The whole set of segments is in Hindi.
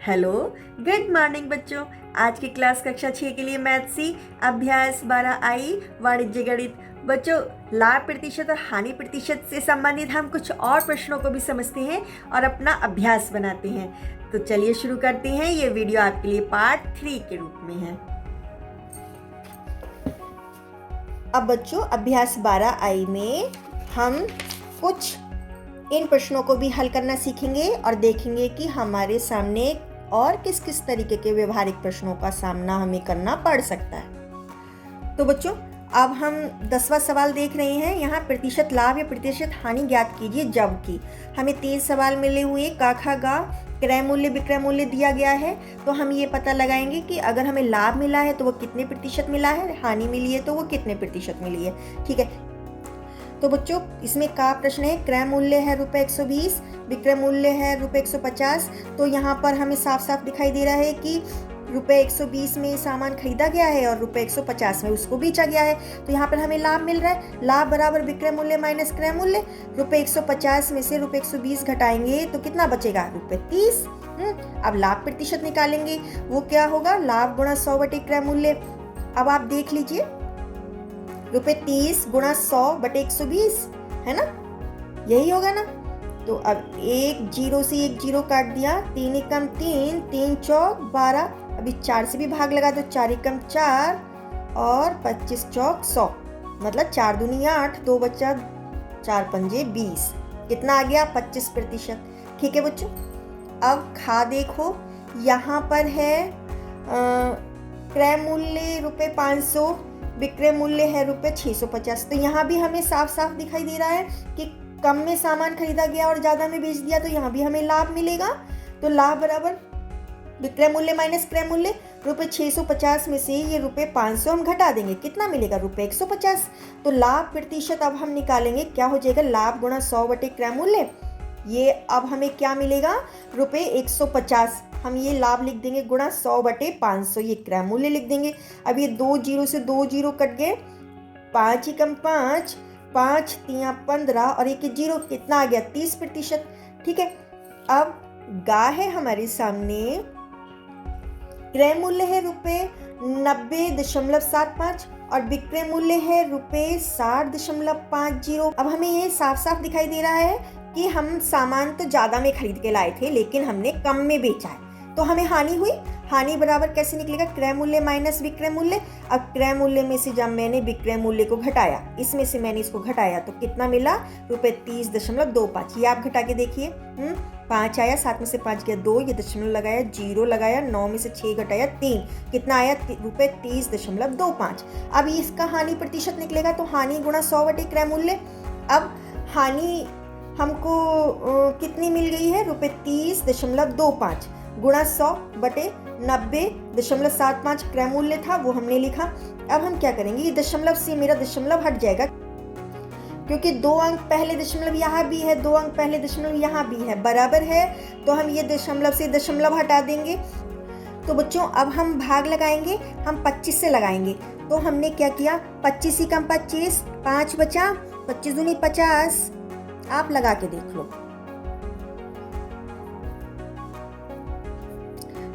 हेलो, गुड मॉर्निंग बच्चों। आज की क्लास कक्षा 6 के लिए मैथ सी अभ्यास 12 आई वाणिज्य गणित। बच्चों, लाभ प्रतिशत और हानि प्रतिशत से संबंधित हम कुछ और प्रश्नों को भी समझते हैं और अपना अभ्यास बनाते हैं। तो चलिए शुरू करते हैं। ये वीडियो आपके लिए पार्ट 3 के रूप में है। अब बच्चों, अभ्यास 12 आई में हम कुछ इन प्रश्नों को भी हल करना सीखेंगे और देखेंगे कि हमारे सामने और किस किस तरीके के व्यवहारिक प्रश्नों का सामना हमें करना पड़ सकता है। तो बच्चों, अब हम 10वां सवाल देख रहे हैं। यहाँ प्रतिशत लाभ या प्रतिशत हानि ज्ञात कीजिए जबकि हमें 3 सवाल मिले हुए का खा गा क्रय मूल्य विक्रय मूल्य दिया गया है। तो हम ये पता लगाएंगे कि अगर हमें लाभ मिला है तो वो कितने प्रतिशत मिला है, हानि मिली है तो वो कितने प्रतिशत मिली है। ठीक है, तो बच्चों इसमें का प्रश्न है, क्रय मूल्य है रुपए 120, विक्रय मूल्य है रुपए 150। तो यहाँ पर हमें साफ साफ दिखाई दे रहा है कि रुपए 120 में सामान खरीदा गया है और रुपए 150 में उसको बेचा गया है। तो यहाँ पर हमें लाभ मिल रहा है। लाभ बराबर विक्रय मूल्य माइनस क्रय मूल्य। रुपए 150 में से रुपए 120 घटाएंगे तो कितना बचेगा, रुपए 30। अब लाभ प्रतिशत निकालेंगे, वो क्या होगा, लाभ गुणा 100 बटे क्रय मूल्य। अब आप देख लीजिए, रुपए 30 गुणा 100 बटे 120 है ना, यही होगा ना। तो अब एक जीरो से एक जीरो काट दिया, 3 एकम 3, 3 चौक 12। अभी 4 से भी भाग लगा तो 4 एकम 4 और 25 चौक 100, मतलब 4 दूनी 8, 2 बचा 4 पंजे 20। कितना आ गया, 25%। ठीक है बच्चों, अब खा देखो, यहाँ पर है क्रय मूल्य रुपए 500, विक्रय मूल्य है रुपए 650। तो यहाँ भी हमें साफ साफ दिखाई दे रहा है कि कम में सामान खरीदा गया और ज्यादा में बेच दिया, तो यहाँ भी हमें लाभ मिलेगा। तो लाभ बराबर विक्रय मूल्य माइनस क्रय मूल्य। रुपए 650 में से ये रुपए 500 हम घटा देंगे, कितना मिलेगा, रुपए 150। तो लाभ प्रतिशत अब हम निकालेंगे, क्या हो जाएगा, लाभ गुणा 100 बटे क्रय मूल्य। ये अब हमें क्या मिलेगा, रुपए 150। हम ये लाभ लिख देंगे गुणा 100 बटे 500, ये क्रय मूल्य लिख देंगे। अब ये 2 जीरो से 2 जीरो कट गए, 5 एकम 5, 5 तिया 15 और एक जीरो, कितना आ गया, 30%। ठीक है, अब गा है हमारे सामने, क्रय मूल्य है रुपए 90.75 और विक्रय मूल्य है रुपए 60.50। अब हमें ये साफ साफ दिखाई दे रहा है कि हम सामान तो ज्यादा में खरीद के लाए थे लेकिन हमने कम में बेचा है, तो हमें हानि हुई। हानि बराबर कैसे निकलेगा, क्रय मूल्य माइनस विक्रय मूल्य। अब क्रय मूल्य में से जब मैंने विक्रय मूल्य को घटाया, इसमें से मैंने इसको घटाया तो कितना मिला, रुपए 30.25। ये आप घटा के देखिए, 5 आया, 7 में से 5 गया 2, ये दशमलव लगाया, 0 लगाया, 9 में से 6 घटाया 3, कितना आया, रुपए 30.25। अब इसका हानि प्रतिशत निकलेगा, तो हानि गुणा 100 बटे क्रय मूल्य। अब हानि हमको कितनी मिल गई है, रुपए 30.25 गुणा 100 बटे 90.75 क्रय मूल्य था, वो हमने लिखा। अब हम क्या करेंगे, ये दशमलव से मेरा दशमलव हट जाएगा क्योंकि 2 अंक पहले दशमलव यहाँ भी है, 2 अंक पहले दशमलव यहाँ भी है, बराबर है। तो हम ये दशमलव से दशमलव हटा देंगे। तो बच्चों अब हम भाग लगाएंगे, हम 25 से लगाएंगे। तो हमने क्या किया, 25 एकम 25, 5 बचा, 25 दूनी 50। आप लगा के देख लो,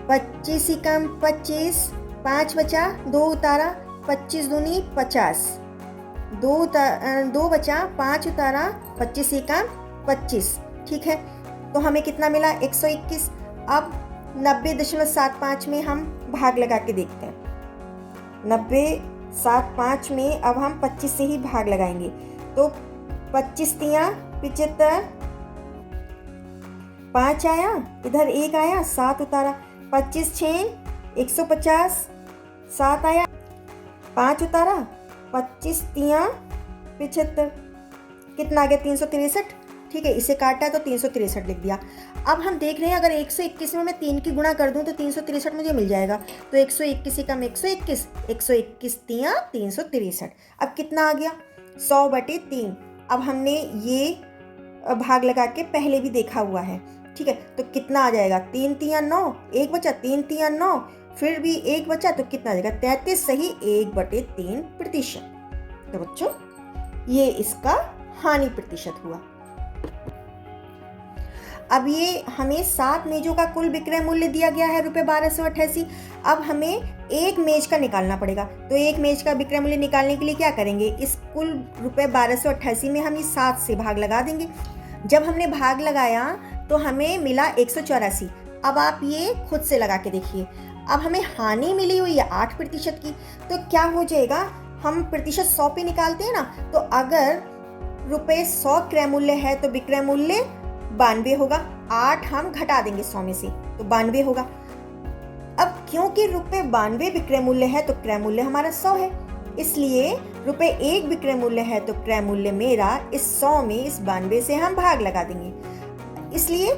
25 एकम 25, 5 बचा, 2 उतारा, 25 दूनी 50, 2 बचा, 5 उतारा, 25 एकम 25। ठीक है, तो हमें कितना मिला, 121। अब 90.75 में हम भाग लगा के देखते हैं। 90.75 में अब हम 25 से ही भाग लगाएंगे, तो 25 तिया 75, 5 आया, इधर 1 आया, 7 उतारा, 25 6 150, 7 आया, 5 उतारा, 25 तिया 75, कितना आ गया, 363। ठीक है, इसे काटा तो 363 लिख दिया। अब हम देख रहे हैं, अगर 121 में मैं 3 की गुणा कर दूं तो 363 मुझे मिल जाएगा। तो 121 एकम 121, 121 तिया 363। अब कितना आ गया, 100 बटे 3। अब हमने ये भाग लगा के पहले भी देखा हुआ है। ठीक है, तो कितना आ जाएगा, 3 तिया 9, 1 बचा, 3 तिया 9, फिर भी 1 बचा, तो कितना आ जाएगा, 33 सही 1/3%। तो बच्चों ये इसका हानि प्रतिशत हुआ। अब ये हमें 7 मेजों का कुल विक्रय मूल्य दिया गया है रुपये 1288। अब हमें एक मेज का निकालना पड़ेगा। तो एक मेज का विक्रय मूल्य निकालने के लिए क्या करेंगे, इस कुल रुपये 1288 में हम ये 7 से भाग लगा देंगे। जब हमने भाग लगाया तो हमें मिला 184। अब आप ये खुद से लगा के देखिए। अब हमें हानि मिली हुई है 8% की, तो क्या हो जाएगा, हम प्रतिशत 100 पे निकालते हैं ना, तो अगर रुपये 100 क्रय मूल्य है तो विक्रय मूल्य 92 होगा। 8 हम घटा देंगे 100 में से तो 92 होगा। अब क्योंकि रुपये 92 विक्रय मूल्य है तो क्रय मूल्य हमारा 100 है, इसलिए रुपये 1 विक्रय मूल्य है तो क्रय मूल्य मेरा इस 100 में इस 92 से हम भाग लगा देंगे। इसलिए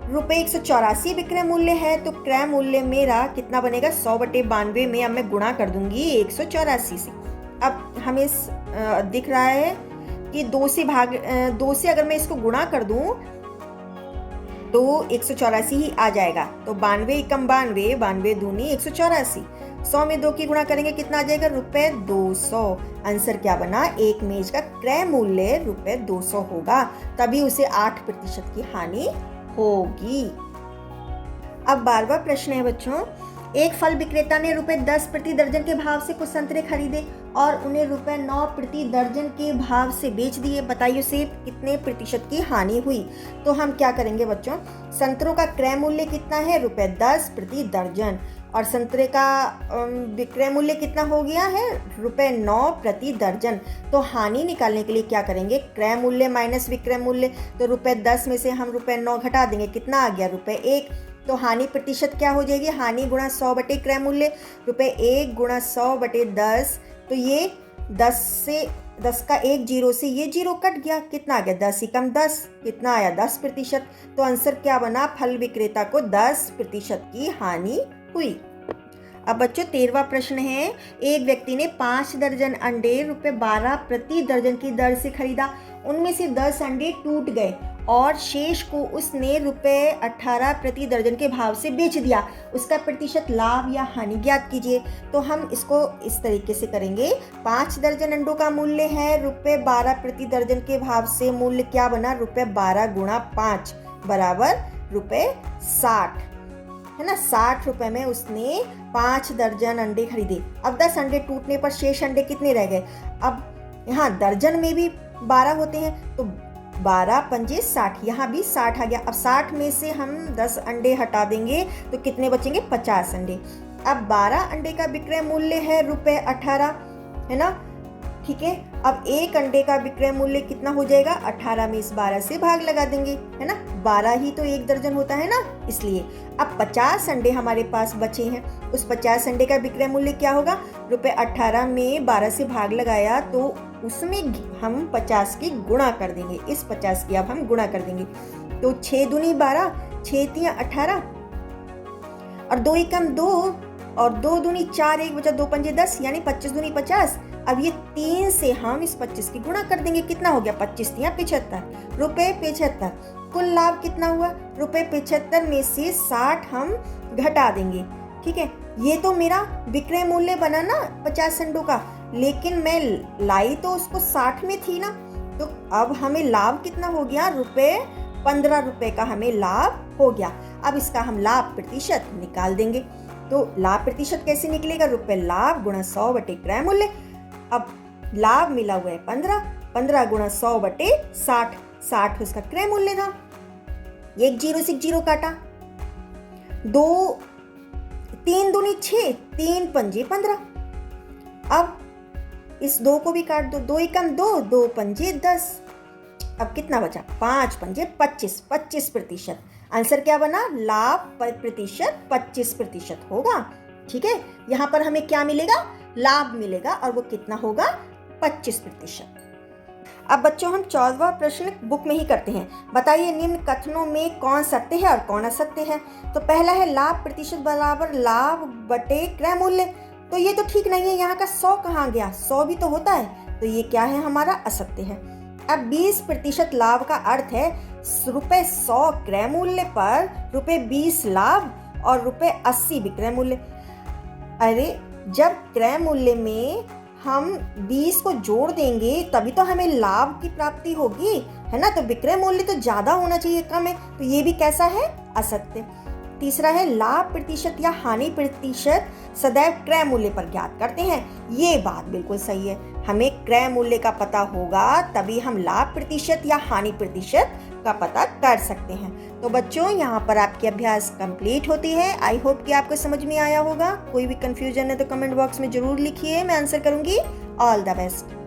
रुपये 184 विक्रय मूल्य है तो क्रय मूल्य मेरा कितना बनेगा, 100/92 में अब मैं गुणा कर दूंगी 184 से। अब हमें दिख रहा है कि 2 से अगर मैं इसको गुणा कर दूं तो 184 ही आ जाएगा। तो 92 कम 92, 92 दूनी 184। 100 में 2 की गुणा करेंगे कितना आ जाएगा, रुपये 200। आंसर क्या बना, एक मेज का क्रय मूल्य रुपये 200 होगा, तभी उसे 8% की हानि होगी। अब 12वां प्रश्न है बच्चों, एक फल विक्रेता ने रुपये 10 प्रति दर्जन के भाव से कुछ संतरे खरीदे और उन्हें रुपये 9 प्रति दर्जन के भाव से बेच दिए। बताइए उसे कितने प्रतिशत की हानि हुई। तो हम क्या करेंगे बच्चों, संतरों का क्रय मूल्य कितना है, रुपये 10 प्रति दर्जन, और संतरे का विक्रय मूल्य कितना हो गया है, रुपये 9 प्रति दर्जन। तो हानि निकालने के लिए क्या करेंगे, क्रय मूल्य माइनस विक्रय मूल्य। तो रुपये 10 में से हम रुपये 9 घटा देंगे, कितना आ गया, रुपये 1। तो हानि प्रतिशत क्या हो जाएगी, हानि गुणा 100 बटे क्रय मूल्य, रुपये 1 गुणा 100 बटे 10। तो ये 10 का 1 जीरो से ये जीरो कट गया, कितना आ गया, 10 ही कम 10, कितना आया, 10%। तो आंसर क्या बना, फल विक्रेता को 10% की हानि हुई। अब बच्चों 13वां प्रश्न है, एक व्यक्ति ने 5 दर्जन अंडे रुपये 12 प्रति दर्जन की दर से खरीदा। उनमें से 10 अंडे टूट गए और शेष को उसने रुपये 18 प्रति दर्जन के भाव से बेच दिया। उसका प्रतिशत लाभ या हानि ज्ञात कीजिए। तो हम इसको इस तरीके से करेंगे, 5 दर्जन अंडों का मूल्य है रुपये 12 प्रति दर्जन के भाव से, मूल्य क्या बना, रुपये 12 गुणा 5 बराबर रुपये 60 है ना। 60 रुपये में उसने 5 दर्जन अंडे खरीदे। अब 10 अंडे टूटने पर शेष अंडे कितने रह गए। अब यहाँ दर्जन में भी 12 होते हैं, तो 12 पंजे 60, यहाँ भी 60 आ गया। अब 60 में से हम 10 अंडे हटा देंगे तो कितने बचेंगे, 50 अंडे। अब 12 अंडे का विक्रय मूल्य है रुपये 18 है ना, ठीक है। अब एक अंडे का विक्रय मूल्य कितना हो जाएगा, 18 में इस 12 से भाग लगा देंगे, है ना। 12 ही तो एक दर्जन होता है ना, इसलिए। अब 50 अंडे हमारे पास बचे हैं, उस 50 अंडे का विक्रय मूल्य क्या होगा, रुपये 18 में 12 से भाग लगाया तो उसमें हम 50 की गुणा कर देंगे। इस 50 की अब हम गुणा कर देंगे, तो 6 दूनी 12, 6 तियां 18 और 2 एकम 2 और 2 दूनी 4, 1 बचा 2 पंजे 10, यानी 25 दूनी 50। अब ये 3 से हम इस 25 की गुणा कर देंगे, कितना हो गया, 25 तियां 75, रुपये 75। कुल लाभ कितना हुआ, रुपये 75 में से 60 हम घटा देंगे, ठीक है। ये तो मेरा विक्रय मूल्य बना ना 50 अंडों का, लेकिन मैं लाई तो उसको 60 में थी ना, तो अब हमें लाभ कितना हो गया, रुपये 15 रुपये का हमें लाभ हो गया। अब इसका हम लाभ प्रतिशत निकाल देंगे। तो लाभ प्रतिशत कैसे निकलेगा, रुपये लाभ गुणा 100 बटे क्रय मूल्य। अब लाभ मिला हुआ है 15, 15 गुणा 100 बटे 60, 60 उसका क्रय मूल्य था। एक जीरो से जीरो काटा, 3 दूनी 6, 3 पंजे 15। अब इस 2 को भी काट दो, 2 एकम 2, 2 पंजे 10। अब कितना बचा, 5 पंजे 25, 25%। आंसर क्या बना, लाभ प्रतिशत 25% होगा, ठीक है। यहाँ पर हमें क्या मिलेगा, लाभ मिलेगा, और वो कितना होगा, 25%। अब बच्चों हम 14वां प्रश्न बुक में ही करते हैं। बताइए निम्न कथनों में कौन सत्य है और कौन असत्य है। तो पहला है लाभ प्रतिशत बराबर लाभ बटे क्रय मूल्य। तो ये तो ठीक नहीं है, यहाँ का 100 कहाँ गया, 100 भी तो होता है, तो ये क्या है, हमारा असत्य है। अब 20% लाभ का अर्थ है रुपये 100 क्रय मूल्य पर रुपये 20 लाभ और रुपये 80 विक्रय मूल्य। अरे जब क्रय मूल्य में हम 20 को जोड़ देंगे तभी तो हमें लाभ की प्राप्ति होगी, है ना। तो विक्रय मूल्य तो ज़्यादा होना चाहिए, कम है, तो ये भी कैसा है, असत्य। तीसरा है लाभ प्रतिशत या हानि प्रतिशत सदैव क्रय मूल्य पर ज्ञात करते हैं। ये बात बिल्कुल सही है, हमें क्रय मूल्य का पता होगा तभी हम लाभ प्रतिशत या हानि प्रतिशत का पता कर सकते हैं। तो बच्चों, यहाँ पर आपकी अभ्यास कंप्लीट होती है। आई होप कि आपको समझ में आया होगा। कोई भी कंफ्यूजन है तो कमेंट बॉक्स में जरूर लिखिए, मैं आंसर करूंगी। All the best.